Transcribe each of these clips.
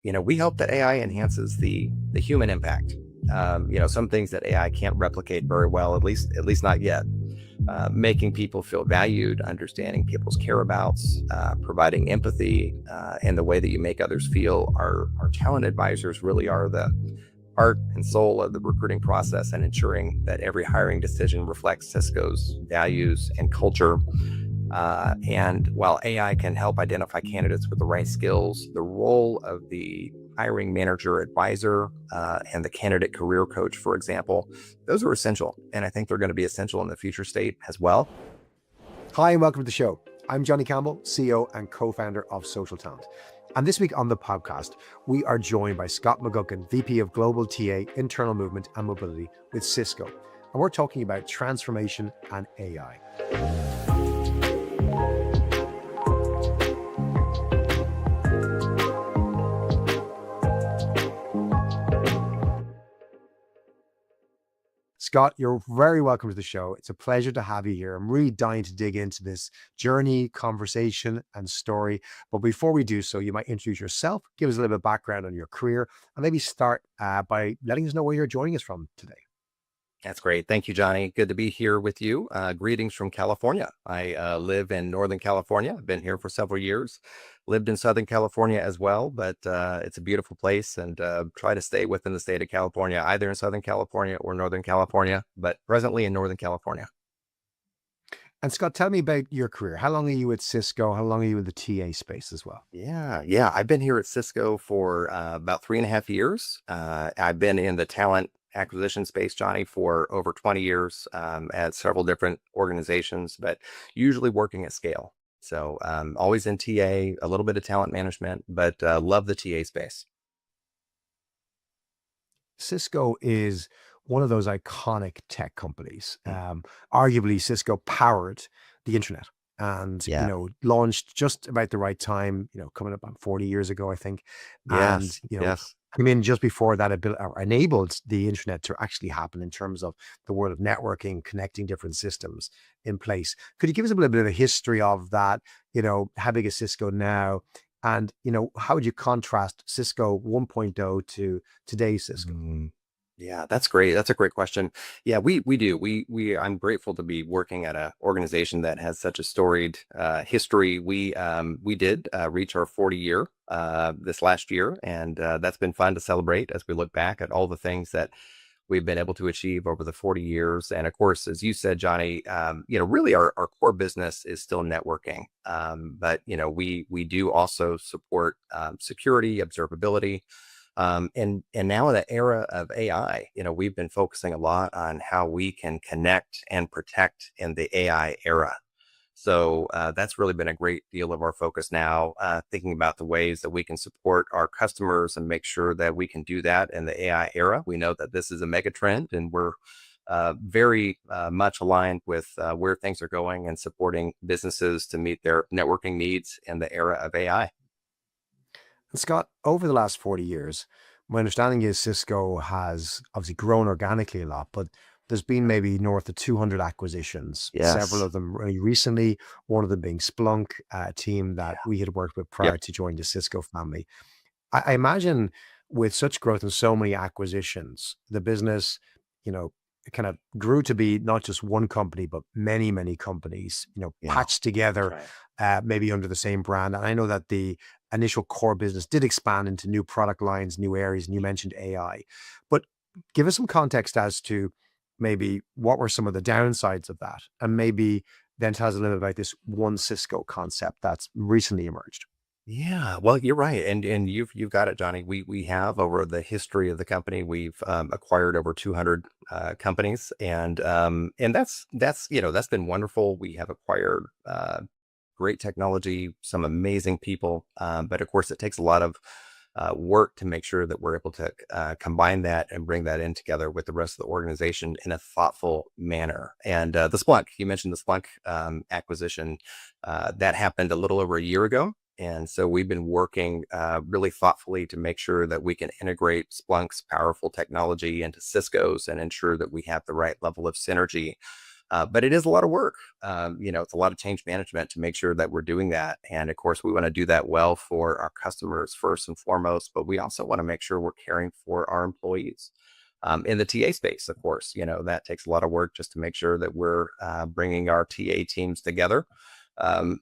we hope that AI enhances the human impact. Some things that AI can't replicate very well, at least not yet. Making people feel valued, understanding people's care-abouts, providing empathy, and the way that you make others feel. Our talent advisors really are the heart and soul of the recruiting process, and ensuring that every hiring decision reflects Cisco's values and culture. And while AI can help identify candidates with the right skills, the role of the hiring manager advisor and the candidate career coach, for example, those are essential. And I think they're going to be essential in the future state as well. Hi, and welcome to the show. I'm Johnny Campbell, CEO and co-founder of Social Talent. And this week on the podcast, we are joined by Scott McGuckin, VP of Global TA, Internal Movement and Mobility with Cisco. And we're talking about transformation and AI. Scott, you're very welcome to the show. It's a pleasure to have you here. I'm really dying to dig into this journey, conversation, and story. But before we do so, you might introduce yourself, give us a little bit of background on your career, and maybe start by letting us know where you're joining us from today. That's great. Thank you, Johnny. Good to be here with you. Greetings from California. I live in Northern California. I've been here for several years, lived in Southern California as well, but it's a beautiful place, and try to stay within the state of California, either in Southern California or Northern California, but presently in Northern California. And Scott, tell me about your career. How long are you at Cisco? How long are you in the TA space as well? Yeah. I've been here at Cisco for about 3.5 years. I've been in the talent acquisition space, Johnny, for over 20 years at several different organizations, but usually working at scale. So always in TA, a little bit of talent management, but love the TA space. Cisco is one of those iconic tech companies. Arguably, Cisco powered the internet and, Yeah. launched just about the right time, coming up on 40 years ago, I think. And, Yes. Yes. I mean, just before that enabled the internet to actually happen in terms of the world of networking, connecting different systems in place. Could you give us a little bit of a history of that? How big is Cisco now? And, how would you contrast Cisco 1.0 to today's Cisco? Yeah, that's great. That's a great question. Yeah, we do. I'm grateful to be working at an organization that has such a storied history. We did reach our 40 year this last year, and that's been fun to celebrate as we look back at all the things that we've been able to achieve over the 40 years. And of course, as you said, Johnny, really our core business is still networking. But we do also support security, observability. And now in the era of AI, we've been focusing a lot on how we can connect and protect in the AI era. So that's really been a great deal of our focus now, thinking about the ways that we can support our customers and make sure that we can do that in the AI era. We know that this is a mega trend, and we're very much aligned with where things are going and supporting businesses to meet their networking needs in the era of AI. And Scott, over the last 40 years, my understanding is Cisco has obviously grown organically a lot, but there's been maybe north of 200 acquisitions, several Yes. of them really recently, one of them being Splunk, a team that Yeah. we had worked with Yep. prior to joining the Cisco family. I imagine with such growth and so many acquisitions, the business, you know, kind of grew to be not just one company, but many, many companies, Yeah. patched That's together, right. maybe under the same brand. And I know that the initial core business did expand into new product lines, new areas, and you mentioned AI. But give us some context as to maybe what were some of the downsides of that, and maybe then tell us a little bit about this one Cisco concept that's recently emerged. Yeah, well, you're right, and you've got it, Johnny. We have over the history of the company, we've acquired over 200 companies, and that's been wonderful. We have acquired great technology, some amazing people, but of course, it takes a lot of work to make sure that we're able to combine that and bring that in together with the rest of the organization in a thoughtful manner. And the Splunk, you mentioned the Splunk acquisition, that happened a little over a year ago. And so we've been working really thoughtfully to make sure that we can integrate Splunk's powerful technology into Cisco's and ensure that we have the right level of synergy But it is a lot of work. It's a lot of change management to make sure that we're doing that. And of course, we want to do that well for our customers first and foremost, but we also want to make sure we're caring for our employees. In the TA space, of course, that takes a lot of work just to make sure that we're bringing our TA teams together. I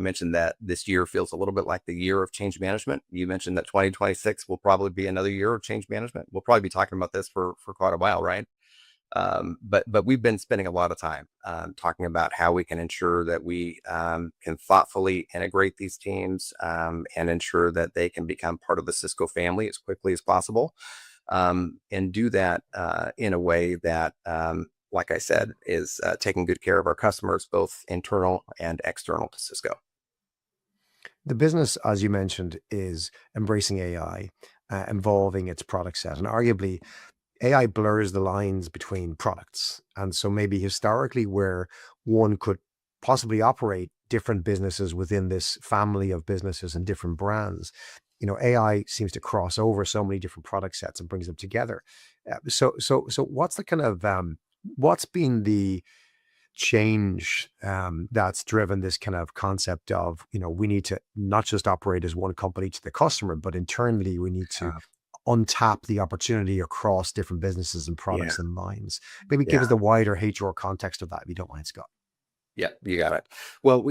mentioned that this year feels a little bit like the year of change management. You mentioned that 2026 will probably be another year of change management. We'll probably be talking about this for quite a while, right? But we've been spending a lot of time talking about how we can ensure that we can thoughtfully integrate these teams and ensure that they can become part of the Cisco family as quickly as possible, and do that in a way that, like I said, is taking good care of our customers, both internal and external to Cisco. The business, as you mentioned, is embracing AI, involving its product set, and arguably AI blurs the lines between products. And so maybe historically, where one could possibly operate different businesses within this family of businesses and different brands, AI seems to cross over so many different product sets and brings them together. So what's the kind of what's been the change that's driven this kind of concept of, we need to not just operate as one company to the customer, but internally we need to Uh, untap the opportunity across different businesses and yeah, products and lines. Maybe give yeah. us the wider HR context of that, if you don't mind, Scott. Yeah, you got it. Well,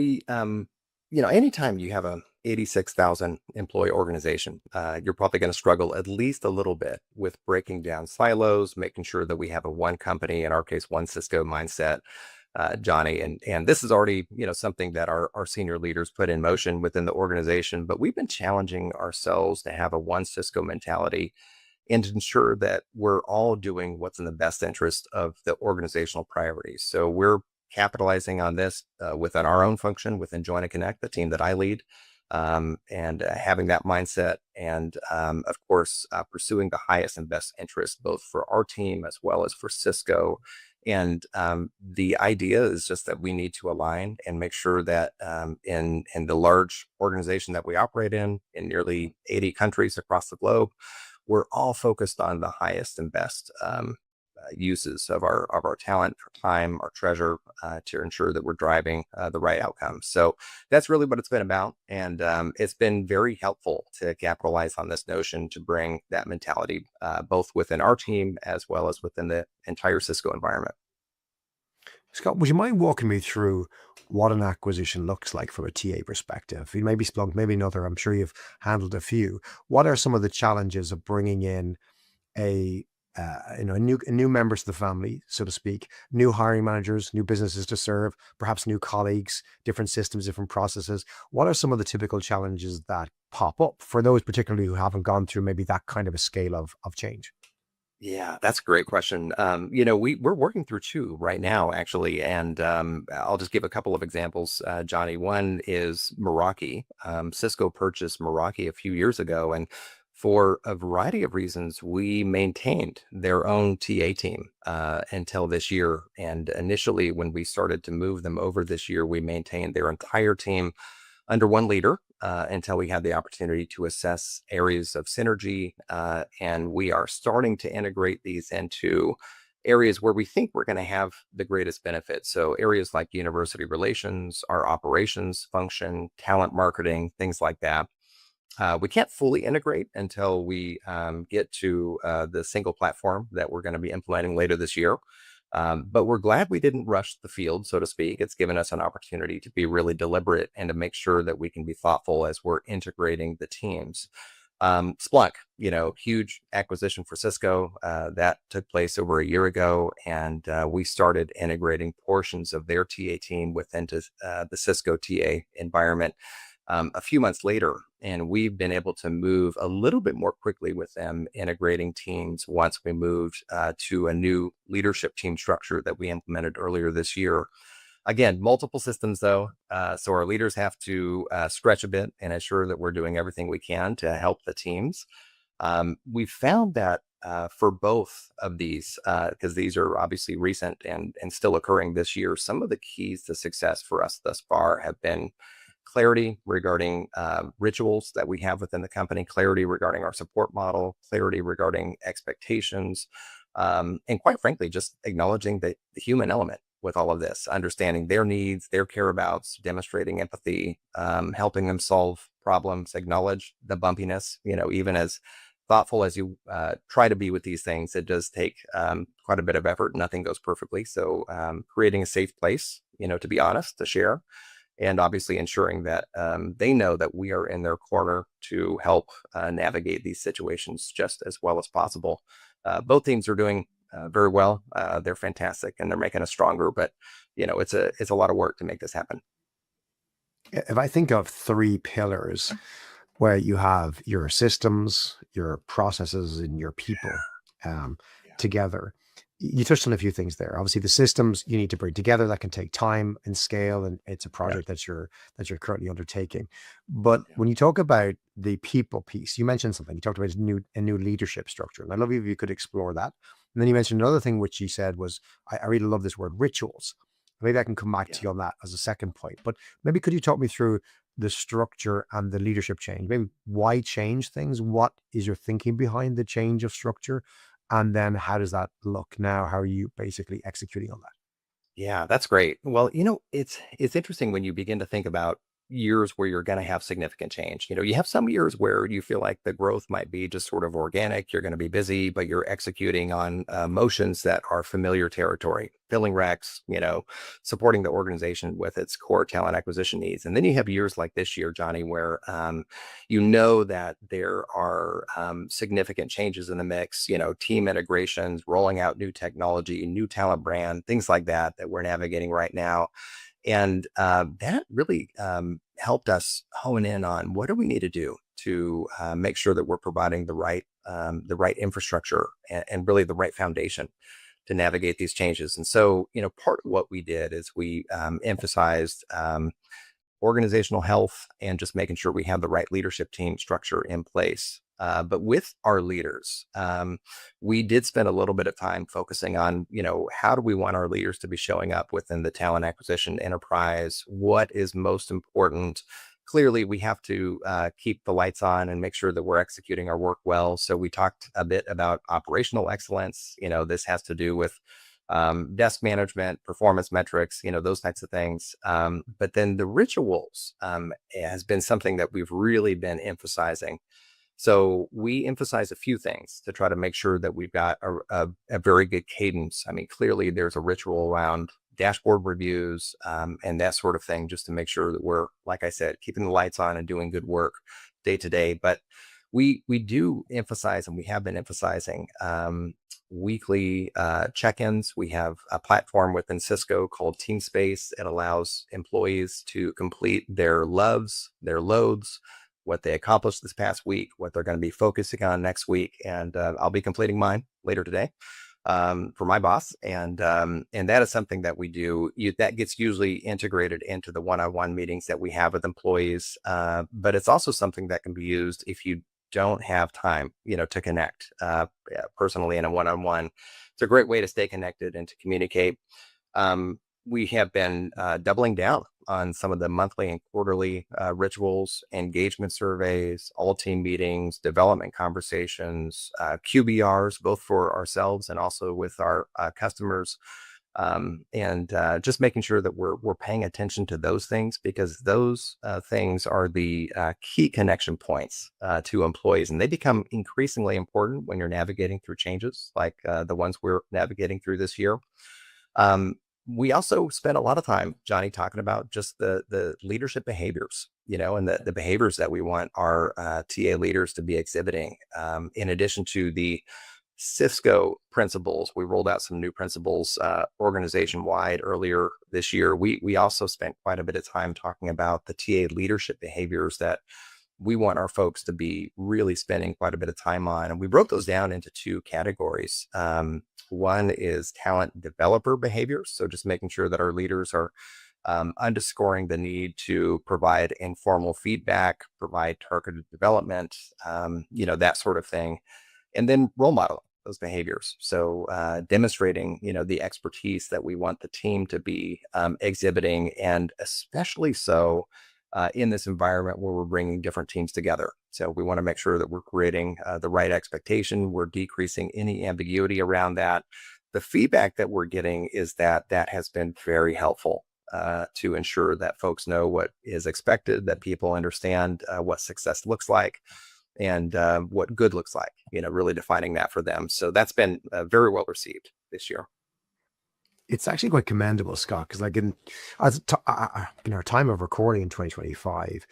anytime you have a 86,000 employee organization, you're probably going to struggle at least a little bit with breaking down silos, making sure that we have a one company, in our case, one Cisco mindset, Johnny. And this is already, something that our senior leaders put in motion within the organization. But we've been challenging ourselves to have a one Cisco mentality and to ensure that we're all doing what's in the best interest of the organizational priorities. So we're capitalizing on this within our own function, within Join and Connect, the team that I lead, and having that mindset, and of course, pursuing the highest and best interest, both for our team as well as for Cisco. And the idea is just that we need to align and make sure that in the large organization that we operate in nearly 80 countries across the globe, we're all focused on the highest and best uses of our talent, our time, our treasure, to ensure that we're driving the right outcomes. So that's really what it's been about, and it's been very helpful to capitalize on this notion to bring that mentality both within our team as well as within the entire Cisco environment. Scott, would you mind walking me through what an acquisition looks like from a TA perspective? Maybe Splunk, maybe another. I'm sure you've handled a few. What are some of the challenges of bringing in a new members of the family, so to speak, new hiring managers, new businesses to serve, perhaps new colleagues, different systems, different processes? What are some of the typical challenges that pop up for those particularly who haven't gone through maybe that kind of a scale of change? Yeah, that's a great question. We're working through two right now, actually, and I'll just give a couple of examples, Johnny. One is Meraki. Cisco purchased Meraki a few years ago, and for a variety of reasons, we maintained their own TA team until this year. And initially, when we started to move them over this year, we maintained their entire team under one leader until we had the opportunity to assess areas of synergy. And we are starting to integrate these into areas where we think we're going to have the greatest benefit. So areas like university relations, our operations function, talent marketing, things like that. We can't fully integrate until we get to the single platform that we're going to be implementing later this year. But we're glad we didn't rush the field, so to speak. It's given us an opportunity to be really deliberate and to make sure that we can be thoughtful as we're integrating the teams. Splunk, huge acquisition for Cisco that took place over a year ago, and we started integrating portions of their TA team within the Cisco TA environment a few months later. And we've been able to move a little bit more quickly with them, integrating teams once we moved to a new leadership team structure that we implemented earlier this year. Again, multiple systems though. So our leaders have to stretch a bit and ensure that we're doing everything we can to help the teams. We found that for both of these, because these are obviously recent and still occurring this year, some of the keys to success for us thus far have been clarity regarding rituals that we have within the company, clarity regarding our support model, clarity regarding expectations, and quite frankly, just acknowledging the human element. with all of this, understanding their needs, their care abouts, demonstrating empathy, helping them solve problems, acknowledge the bumpiness, even as thoughtful as you try to be with these things, it does take quite a bit of effort. Nothing goes perfectly. So creating a safe place, to be honest, to share, and obviously ensuring that they know that we are in their corner to help navigate these situations just as well as possible. Both teams are doing very well. They're fantastic and they're making us stronger, but it's a lot of work to make this happen. If I think of three pillars where you have your systems, your processes, and your people um, Yeah. together. You touched on a few things there. Obviously, the systems you need to bring together that can take time and scale, and it's a Yeah. project that you're currently undertaking. But Yeah. when you talk about the people piece, you mentioned something. You talked about a new leadership structure, and I love if you could explore that. And then you mentioned another thing which you said was, I really love this word, rituals. Maybe I can come back to Yeah. you on that as a second point. But maybe could you talk me through the structure and the leadership change? Maybe why change things? What is your thinking behind the change of structure? And then how does that look now? How are you basically executing on that? Yeah, that's great. Well, it's interesting when you begin to think about years where you're going to have significant change. You have some years where you feel like the growth might be just sort of organic. You're going to be busy, but you're executing on motions that are familiar territory, filling recs, supporting the organization with its core talent acquisition needs. And then you have years like this year, Johnny, where that there are significant changes in the mix, team integrations, rolling out new technology, new talent brand, things like that we're navigating right now. And that really helped us hone in on what do we need to do to make sure that we're providing the right infrastructure and really the right foundation to navigate these changes. And so, part of what we did is we emphasized organizational health and just making sure we have the right leadership team structure in place. But with our leaders, we did spend a little bit of time focusing on, how do we want our leaders to be showing up within the talent acquisition enterprise? What is most important? Clearly, we have to keep the lights on and make sure that we're executing our work well. So we talked a bit about operational excellence. This has to do with desk management, performance metrics, those types of things. But then the rituals has been something that we've really been emphasizing. So we emphasize a few things to try to make sure that we've got a very good cadence. I mean, clearly there's a ritual around dashboard reviews and that sort of thing, just to make sure that we're, like I said, keeping the lights on and doing good work day to day. But we do emphasize, and we have been emphasizing weekly check-ins. We have a platform within Cisco called TeamSpace. It allows employees to complete their loves, their loads, what they accomplished this past week, what they're going to be focusing on next week, and I'll be completing mine later today for my boss, and that is something that we do. That gets usually integrated into the one-on-one meetings that we have with employees, but it's also something that can be used if you don't have time, to connect personally in a one-on-one. It's a great way to stay connected and to communicate. We have been doubling down on some of the monthly and quarterly rituals, engagement surveys, all team meetings, development conversations, QBRs, both for ourselves and also with our customers. And just making sure that we're paying attention to those things, because those things are the key connection points to employees, and they become increasingly important when you're navigating through changes like the ones we're navigating through this year. Um, we also spent a lot of time, Johnny, talking about just the leadership behaviors, and the behaviors that we want our TA leaders to be exhibiting. In addition to the Cisco principles, we rolled out some new principles organization wide earlier this year. We also spent quite a bit of time talking about the TA leadership behaviors that we want our folks to be really spending quite a bit of time on. And we broke those down into two categories. One is talent developer behaviors. So just making sure that our leaders are underscoring the need to provide informal feedback, provide targeted development, that sort of thing. And then role model those behaviors. So demonstrating, the expertise that we want the team to be exhibiting, and especially so in this environment where we're bringing different teams together. So we want to make sure that we're creating the right expectation. We're decreasing any ambiguity around that. the feedback that we're getting is that that has been very helpful to ensure that folks know what is expected, that people understand what success looks like, and what good looks like, really defining that for them. So that's been very well received this year. It's actually quite commendable, Scott, because like in our time of recording in 2025,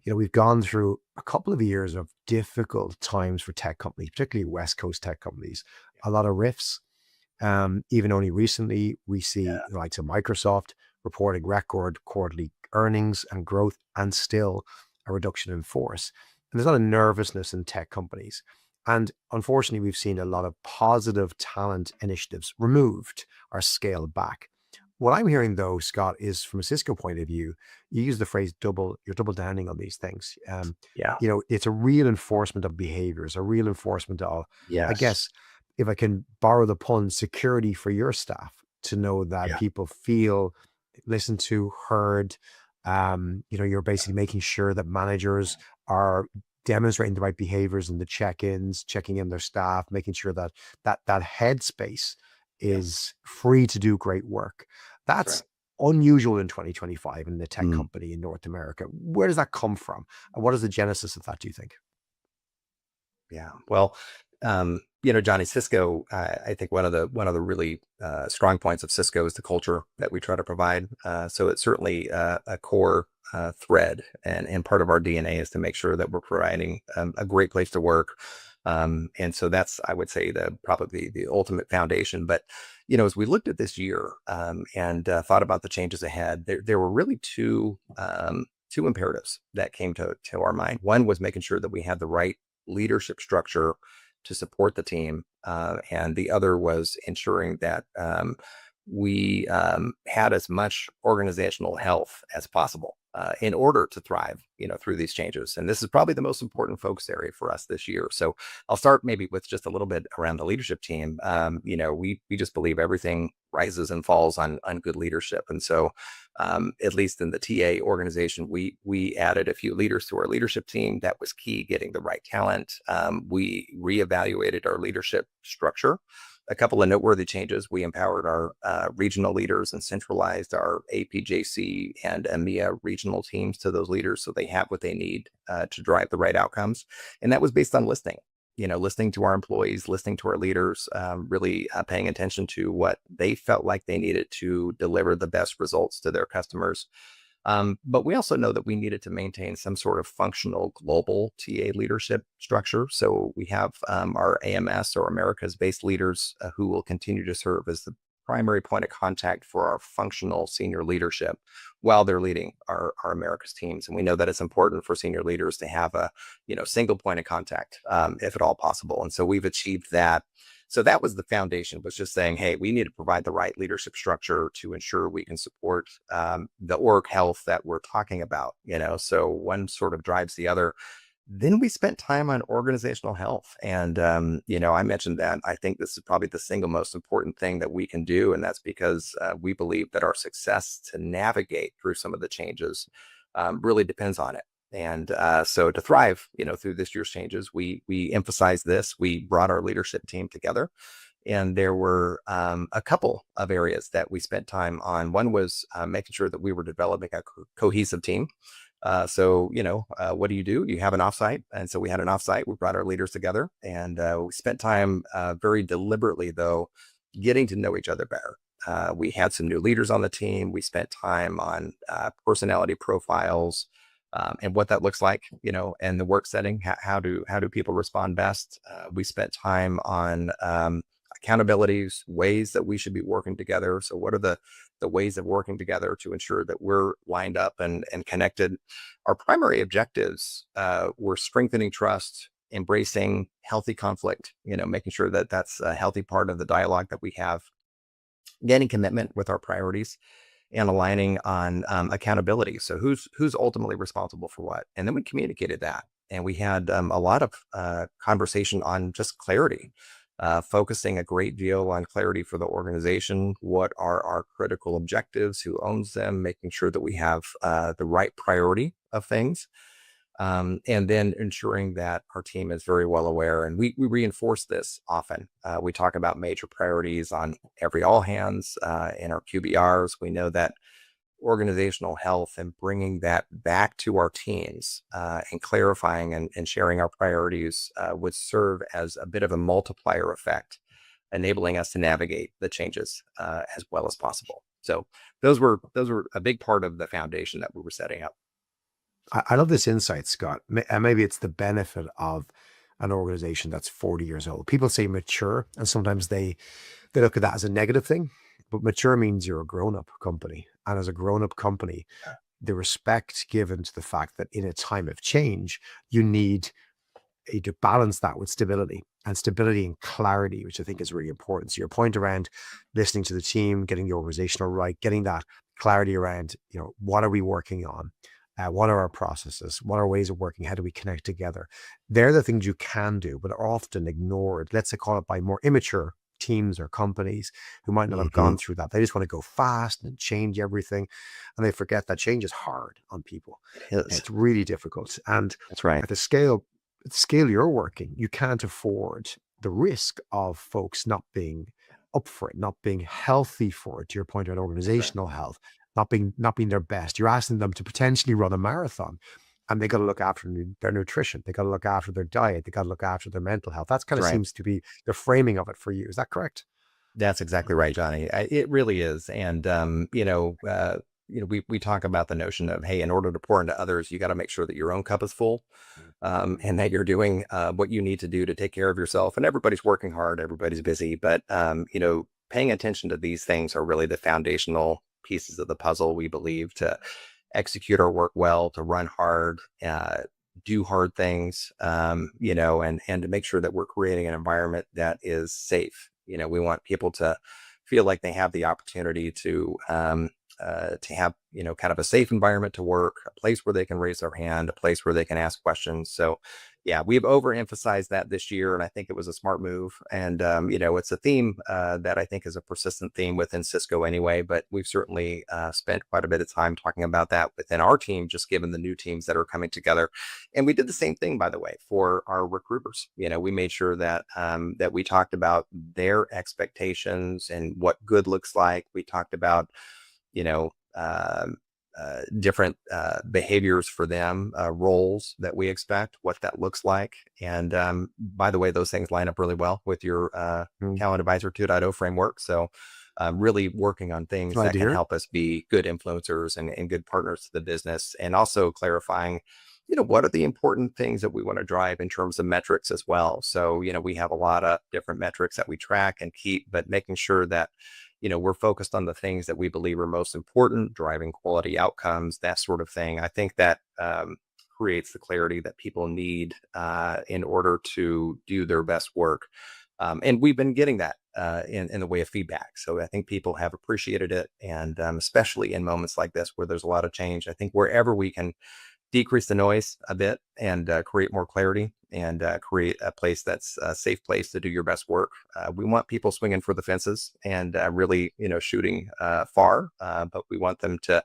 we've gone through a couple of years of difficult times for tech companies, particularly West Coast tech companies. A lot of rifts. Even only recently, we see Yeah, the likes of Microsoft reporting record quarterly earnings and growth, and still a reduction in force. And there's a lot of nervousness in tech companies. And unfortunately, we've seen a lot of positive talent initiatives removed or scaled back. What I'm hearing though, Scott, is from a Cisco point of view, you use the phrase you're double downing on these things. yeah, It's a real enforcement of behaviors, a real enforcement of, I yes, guess, if I can borrow the pun, security for your staff to know that yeah, people feel listened to, heard. You're basically making sure that managers are demonstrating the right behaviors in the check-ins, checking in their staff, making sure that that headspace yeah. is free to do great work. That's That's right. unusual in 2025 in the tech Mm. company in North America. Where does that come from? And what is the genesis of that, do you think? Yeah. Well, Johnny, Cisco, I think one of the really strong points of Cisco is the culture that we try to provide. So it's certainly a core thread, and part of our DNA is to make sure that we're providing a great place to work. And so that's, I would say, the probably the ultimate foundation. But as we looked at this year and thought about the changes ahead, there were really two imperatives that came to our mind. One was making sure that we had the right leadership structure to support the team. And the other was ensuring that we had as much organizational health as possible in order to thrive, through these changes. And this is probably the most important focus area for us this year. So I'll start maybe with just a little bit around the leadership team. We just believe everything rises and falls on good leadership. And so at least in the TA organization, we added a few leaders to our leadership team. That was key, getting the right talent. We reevaluated our leadership structure. A couple of noteworthy changes: we empowered our regional leaders and centralized our APJC and EMEA regional teams to those leaders so they have what they need to drive the right outcomes. And that was based on listening to our employees, listening to our leaders, really paying attention to what they felt like they needed to deliver the best results to their customers. But we also know that we needed to maintain some sort of functional global TA leadership structure. So we have our AMS, or Americas based leaders, who will continue to serve as the primary point of contact for our functional senior leadership while they're leading our Americas teams. And we know that it's important for senior leaders to have a single point of contact, if at all possible. And so we've achieved that. So that was the foundation, was just saying, hey, we need to provide the right leadership structure to ensure we can support the org health that we're talking about. So one sort of drives the other. Then we spent time on organizational health. And, I mentioned that I think this is probably the single most important thing that we can do. And that's because we believe that our success to navigate through some of the changes really depends on it. And so to thrive, through this year's changes, we emphasized this. We brought our leadership team together, and there were a couple of areas that we spent time on. One was making sure that we were developing a cohesive team. What do? You have an offsite. And so we had an offsite. We brought our leaders together, and we spent time very deliberately, though, getting to know each other better. We had some new leaders on the team. We spent time on personality profiles, and what that looks like, and the work setting. How do people respond best? We spent time on accountabilities, ways that we should be working together. So what are the ways of working together to ensure that we're lined up and connected? Our primary objectives were strengthening trust, embracing healthy conflict, making sure that that's a healthy part of the dialogue that we have, getting commitment with our priorities, and aligning on accountability. So who's ultimately responsible for what? And then we communicated that, and we had a lot of conversation on just clarity, focusing a great deal on clarity for the organization. What are our critical objectives? Who owns them? Making sure that we have the right priority of things. And then ensuring that our team is very well aware. And we reinforce this often. We talk about major priorities on every all hands in our QBRs. We know that organizational health and bringing that back to our teams and clarifying and sharing our priorities would serve as a bit of a multiplier effect, enabling us to navigate the changes as well as possible. So those were a big part of the foundation that we were setting up. I love this insight, Scott. And maybe it's the benefit of an organization that's 40 years old. People say mature, and sometimes they look at that as a negative thing, but mature means you're a grown-up company. And as a grown-up company, the respect given to the fact that in a time of change, you need to balance that with stability and clarity, which I think is really important. So your point around listening to the team, getting the organizational right, getting that clarity around, what are we working on? What are our processes? What are ways of working? How do we connect together? They're the things you can do, but are often ignored. Let's say call it by more immature teams or companies who might not have Hmm. gone through that. They just want to go fast and change everything. And they forget that change is hard on people. It is. It's really difficult. And That's right. at the scale you're working, you can't afford the risk of folks not being up for it, not being healthy for it. To your point about That's right. organizational health, not being their best. You're asking them to potentially run a marathon, and they got to look after their nutrition. They got to look after their diet. They got to look after their mental health. That's kind That's of right. seems to be the framing of it for you. Is that correct? That's exactly right, Johnny. It really is. And we talk about the notion of, hey, in order to pour into others, you got to make sure that your own cup is full, and that you're doing what you need to do to take care of yourself. And everybody's working hard, everybody's busy, but paying attention to these things are really the foundational pieces of the puzzle. We believe to execute our work well, to run hard, do hard things, and to make sure that we're creating an environment that is safe. We want people to feel like they have the opportunity to have, kind of a safe environment to work, a place where they can raise their hand, a place where they can ask questions. So, yeah, we've overemphasized that this year, and I think it was a smart move. And it's a theme that I think is a persistent theme within Cisco anyway. But we've certainly spent quite a bit of time talking about that within our team, just given the new teams that are coming together. And we did the same thing, by the way, for our recruiters. We made sure that that we talked about their expectations and what good looks like. We talked about you know, different behaviors for them, roles that we expect, what that looks like. And by the way, those things line up really well with your Mm. Talent Advisor 2.0 framework. So really working on things Glad that to can hear it. help us be good influencers and good partners to the business, and also clarifying, what are the important things that we want to drive in terms of metrics as well. So, we have a lot of different metrics that we track and keep, but making sure that, we're focused on the things that we believe are most important, driving quality outcomes, that sort of thing. I think that creates the clarity that people need in order to do their best work. And we've been getting that in the way of feedback. So I think people have appreciated it. And especially in moments like this where there's a lot of change, I think wherever we can decrease the noise a bit and create more clarity and create a place that's a safe place to do your best work. We want people swinging for the fences and really, shooting far, but we want them to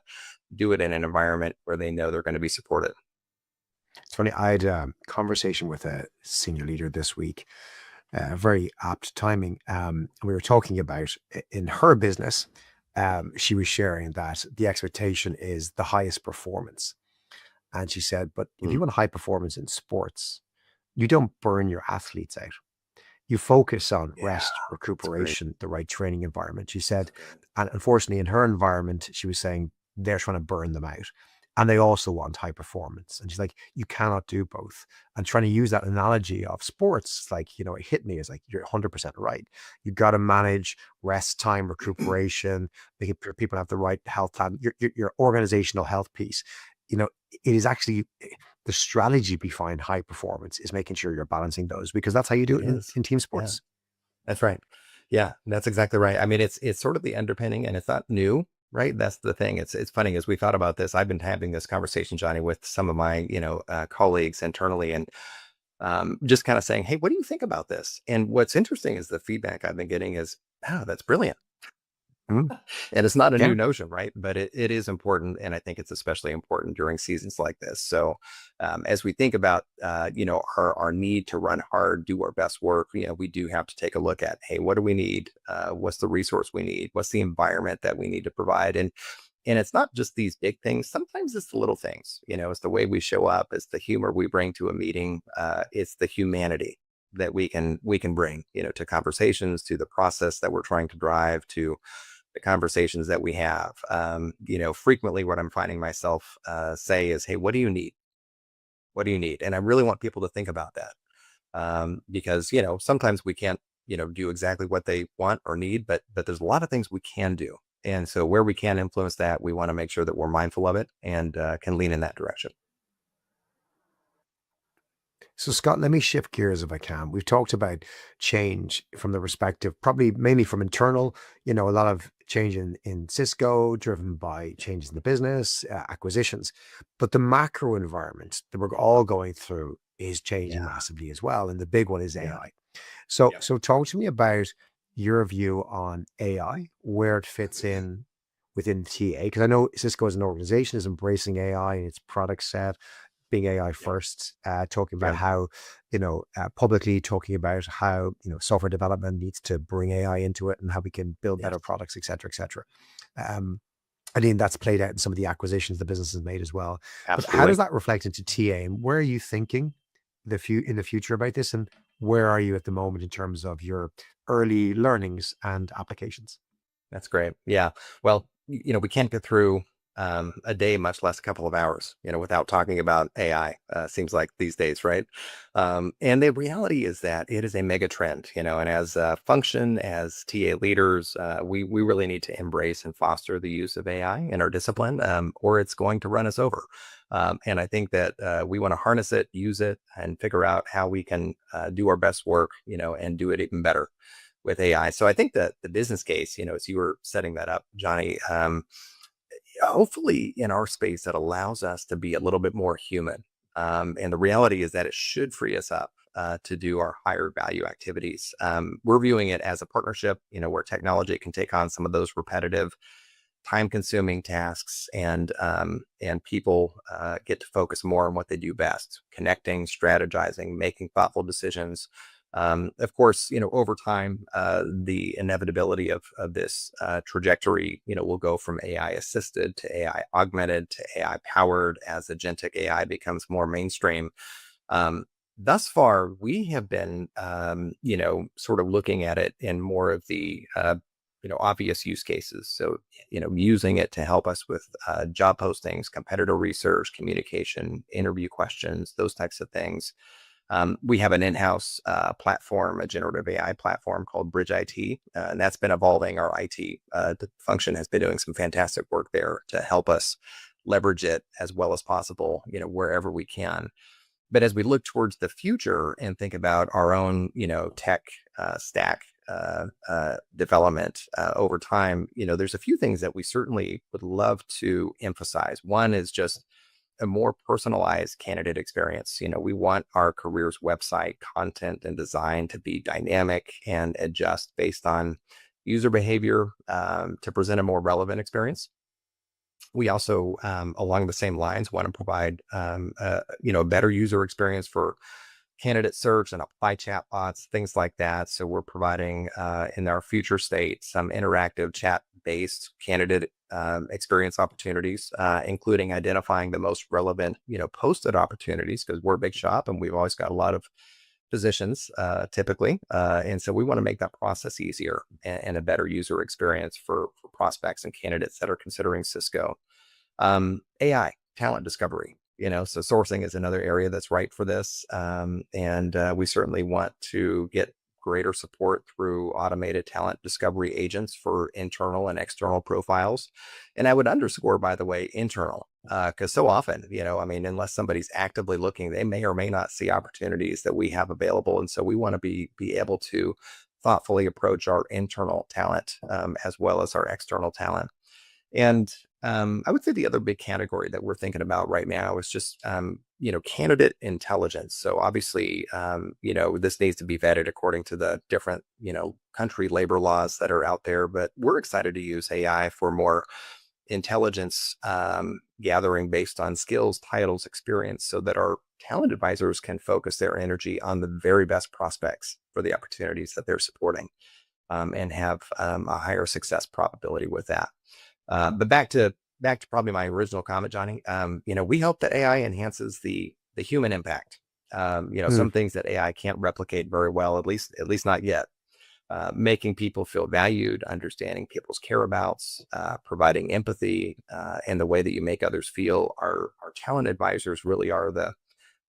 do it in an environment where they know they're going to be supported. It's funny. I had a conversation with a senior leader this week. Very apt timing. We were talking about in her business. She was sharing that the expectation is the highest performance. And she said, but if you Mm, want high performance in sports, you don't burn your athletes out. You focus on yeah, rest, that's great. recuperation, the right training environment. She said, So good. and unfortunately, in her environment, she was saying they're trying to burn them out. And they also want high performance. And she's like, you cannot do both. And trying to use that analogy of sports, like, it hit me as like, you're 100% right. You got to manage rest time, recuperation, making sure people have the right health plan, your organizational health piece. It is actually the strategy behind high performance is making sure you're balancing those because that's how you do It it in, is. in team Yeah. sports. That's right. Yeah, that's exactly right. I mean, it's sort of the underpinning, and it's not new, right? That's the thing. It's funny as we thought about this. I've been having this conversation, Johnny, with some of my colleagues internally, and just kind of saying, "Hey, what do you think about this?" And what's interesting is the feedback I've been getting is, "Oh, that's brilliant." Mhm. And it's not a Yeah. new notion, right? But it is important. And I think it's especially important during seasons like this. So as we think about, our need to run hard, do our best work, we do have to take a look at, hey, what do we need? What's the resource we need? What's the environment that we need to provide? And it's not just these big things. Sometimes it's the little things, it's the way we show up, it's the humor we bring to a meeting, it's the humanity that we can bring, to conversations, to the process that we're trying to drive, to the conversations that we have. Frequently what I'm finding myself say is, hey, what do you need? What do you need? And I really want people to think about that, because sometimes we can't do exactly what they want or need, but there's a lot of things we can do, and so where we can influence that, we want to make sure that we're mindful of it and can lean in that direction. So, Scott, let me shift gears if I can. We've talked about change from the perspective, probably mainly from internal, a lot of change in Cisco driven by changes in the business, acquisitions. But the macro environment that we're all going through is changing Yeah, massively as well. And the big one is yeah, AI. So, yeah, so talk to me about your view on AI, where it fits in within TA, because I know Cisco as an organization is embracing AI in its product set, being AI yeah, first, talking about yeah. how, publicly talking about how, software development needs to bring AI into it and how we can build Yes, better products, et cetera, et cetera. Um, I mean, that's played out in some of the acquisitions the business has made as well. But how does absolutely. that reflect into TA, and where are you thinking in the future about this, and where are you at the moment in terms of your early learnings and applications? That's great. Yeah. Well, we can't get through a day, much less a couple of hours, without talking about AI. Seems like these days, right? And the reality is that it is a mega trend, and as a function, as TA leaders, we really need to embrace and foster the use of AI in our discipline, or it's going to run us over. And I think that we want to harness it, use it, and figure out how we can do our best work, and do it even better with AI. So I think that the business case, as you were setting that up, Johnny, hopefully in our space that allows us to be a little bit more human. And the reality is that it should free us up to do our higher value activities. We're viewing it as a partnership, where technology can take on some of those repetitive, time-consuming tasks, and people get to focus more on what they do best: connecting, strategizing, making thoughtful decisions. Of course, over time, the inevitability of this trajectory, will go from AI assisted to AI augmented to AI powered as agentic AI becomes more mainstream. Um, Thus far, we have been, sort of looking at it in more of the, obvious use cases. So, using it to help us with job postings, competitor research, communication, interview questions, those types of things. We have an in-house platform, a generative AI platform called Bridge IT, and that's been evolving. Our IT function has been doing some fantastic work there to help us leverage it as well as possible, wherever we can. But as we look towards the future and think about our own, tech stack development over time, there's a few things that we certainly would love to emphasize. One is just a more personalized candidate experience. We want our careers website content and design to be dynamic and adjust based on user behavior, to present a more relevant experience. We also, along the same lines, want to provide a better user experience for candidate search and apply chat bots, things like that. So we're providing in our future state some interactive chat based candidate experience opportunities, including identifying the most relevant, posted opportunities, because we're a big shop and we've always got a lot of positions typically. And so we want to make that process easier and a better user experience for prospects and candidates that are considering Cisco. AI, talent discovery, so sourcing is another area that's right for this. And we certainly want to get greater support through automated talent discovery agents for internal and external profiles. And I would underscore, by the way, internal, because so often, I mean, unless somebody's actively looking, they may or may not see opportunities that we have available. And so we want to be able to thoughtfully approach our internal talent, as well as our external talent. And I would say the other big category that we're thinking about right now is just, candidate intelligence. So obviously, this needs to be vetted according to the different, country labor laws that are out there. But we're excited to use AI for more intelligence gathering based on skills, titles, experience, so that our talent advisors can focus their energy on the very best prospects for the opportunities that they're supporting, and have a higher success probability with that. But back to probably my original comment, Johnny. We hope that AI enhances the human impact. Hmm. Some things that AI can't replicate very well, at least not yet. Making people feel valued, understanding people's careabouts, providing empathy, and the way that you make others feel. Our talent advisors really are the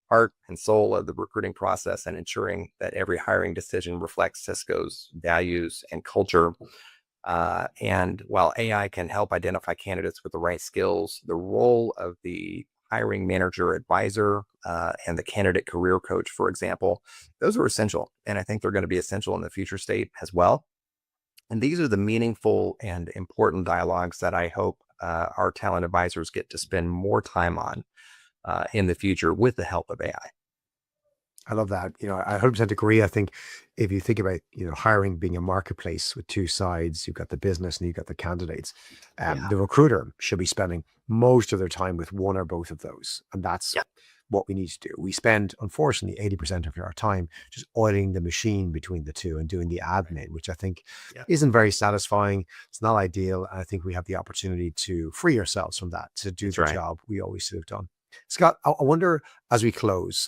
heart and soul of the recruiting process, and ensuring that every hiring decision reflects Cisco's values and culture. And while AI can help identify candidates with the right skills, the role of the hiring manager advisor, and the candidate career coach, for example, those are essential. And I think they're going to be essential in the future state as well. And these are the meaningful and important dialogues that I hope our talent advisors get to spend more time on in the future with the help of AI. I love that. I 100% agree. I think if you think about, hiring being a marketplace with two sides, you've got the business and you've got the candidates. Yeah. The recruiter should be spending most of their time with one or both of those. And that's Yeah. what we need to do. We spend, unfortunately, 80% of our time just oiling the machine between the two and doing the Right. admin, which I think Yeah. isn't very satisfying. It's not ideal. And I think we have the opportunity to free ourselves from that, to do That's the right. job we always should have done. Scott, I wonder as we close,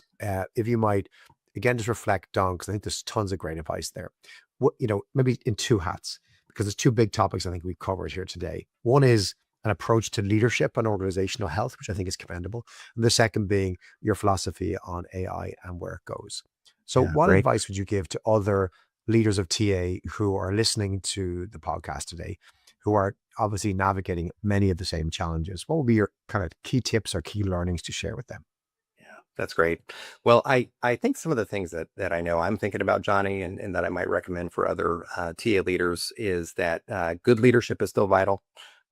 if you might again just reflect on, because I think there's tons of great advice there. What, maybe in two hats, because there's two big topics I think we've covered here today. One is an approach to leadership and organizational health, which I think is commendable. And the second being your philosophy on AI and where it goes. So, Yeah. what Great. advice would you give to other leaders of TA who are listening to the podcast today, who are obviously navigating many of the same challenges? What would be your kind of key tips or key learnings to share with them? Yeah, that's great. Well, I think some of the things that I know I'm thinking about, Johnny, and that I might recommend for other TA leaders is that good leadership is still vital.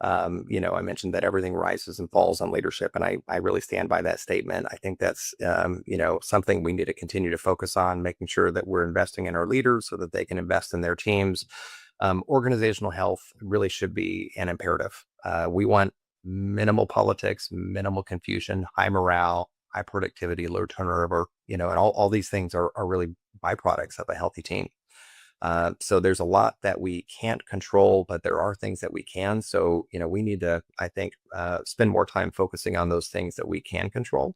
I mentioned that everything rises and falls on leadership, and I really stand by that statement. I think that's something we need to continue to focus on, making sure that we're investing in our leaders so that they can invest in their teams. Organizational health really should be an imperative. We want minimal politics, minimal confusion, high morale, high productivity, low turnover, and all these things are really byproducts of a healthy team. So there's a lot that we can't control, but there are things that we can. So, we need to, I think, spend more time focusing on those things that we can control,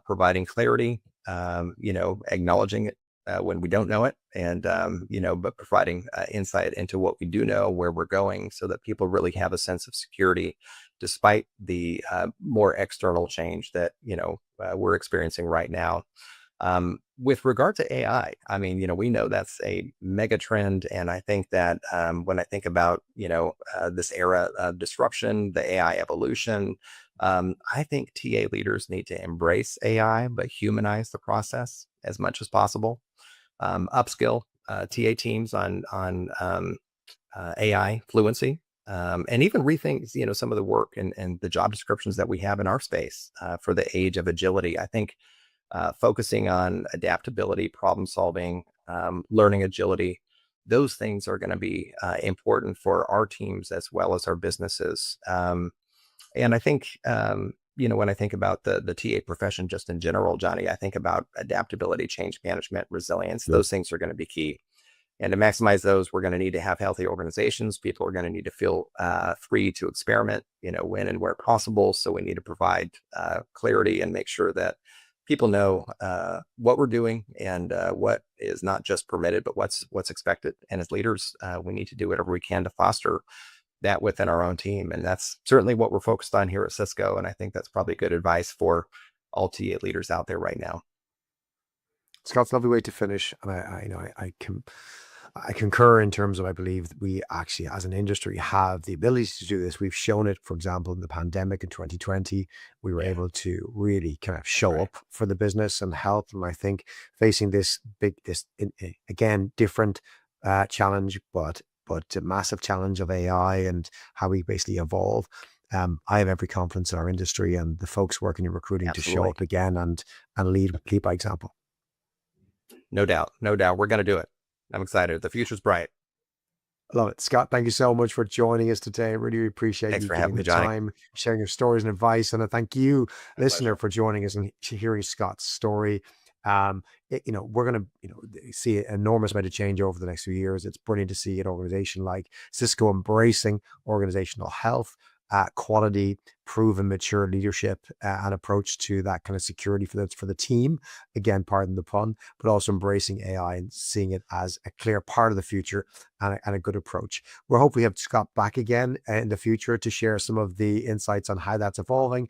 providing clarity, acknowledging it when we don't know it, and, but providing insight into what we do know, where we're going, so that people really have a sense of security despite the more external change that, we're experiencing right now. With regard to AI, I mean, we know that's a mega trend. And I think that when I think about, this era of disruption, the AI evolution, I think TA leaders need to embrace AI, but humanize the process as much as possible. Upskill TA teams on AI fluency, and even rethink, some of the work and the job descriptions that we have in our space for the age of agility. I think focusing on adaptability, problem solving, learning agility, those things are going to be important for our teams as well as our businesses. And I think, when I think about the TA profession just in general, Johnny, I think about adaptability, change management, resilience. Yep. Those things are going to be key. And to maximize those, we're going to need to have healthy organizations. People are going to need to feel free to experiment, when and where possible. So we need to provide clarity and make sure that people know what we're doing, and what is not just permitted, but what's expected. And as leaders, we need to do whatever we can to foster that within our own team. And that's certainly what we're focused on here at Cisco. And I think that's probably good advice for all TA leaders out there right now. Scott's a lovely way to finish, and I concur in terms of I believe that we actually, as an industry, have the ability to do this. We've shown it, for example, in the pandemic in 2020, we were Yeah, able to really kind of that's show right. up for the business and help. And I think facing this again different challenge, but a massive challenge of AI and how we basically evolve. I have every confidence in our industry and the folks working in recruiting to show Absolutely. up again and lead by example. No doubt. No doubt. We're going to do it. I'm excited. The future's bright. Love it. Scott, thank you so much for joining us today. I really appreciate Thanks you for giving having me, the Johnny. time, sharing your stories and advice. And I thank you, My listener, pleasure. for joining us and hearing Scott's story. We're going to, see an enormous amount of change over the next few years. It's brilliant to see an organization like Cisco embracing organizational health, quality, proven, mature leadership, and approach to that kind of security for the team. Again, pardon the pun, but also embracing AI and seeing it as a clear part of the future and a good approach. We're hoping we have Scott back again in the future to share some of the insights on how that's evolving,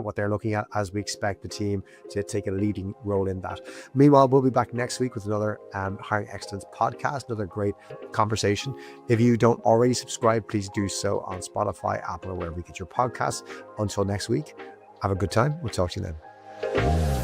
what they're looking at as we expect the team to take a leading role in that. Meanwhile, we'll be back next week with another Hiring Excellence podcast, another great conversation. If you don't already subscribe, please do so on Spotify, Apple, or wherever you get your podcasts. Until next week, have a good time. We'll talk to you then.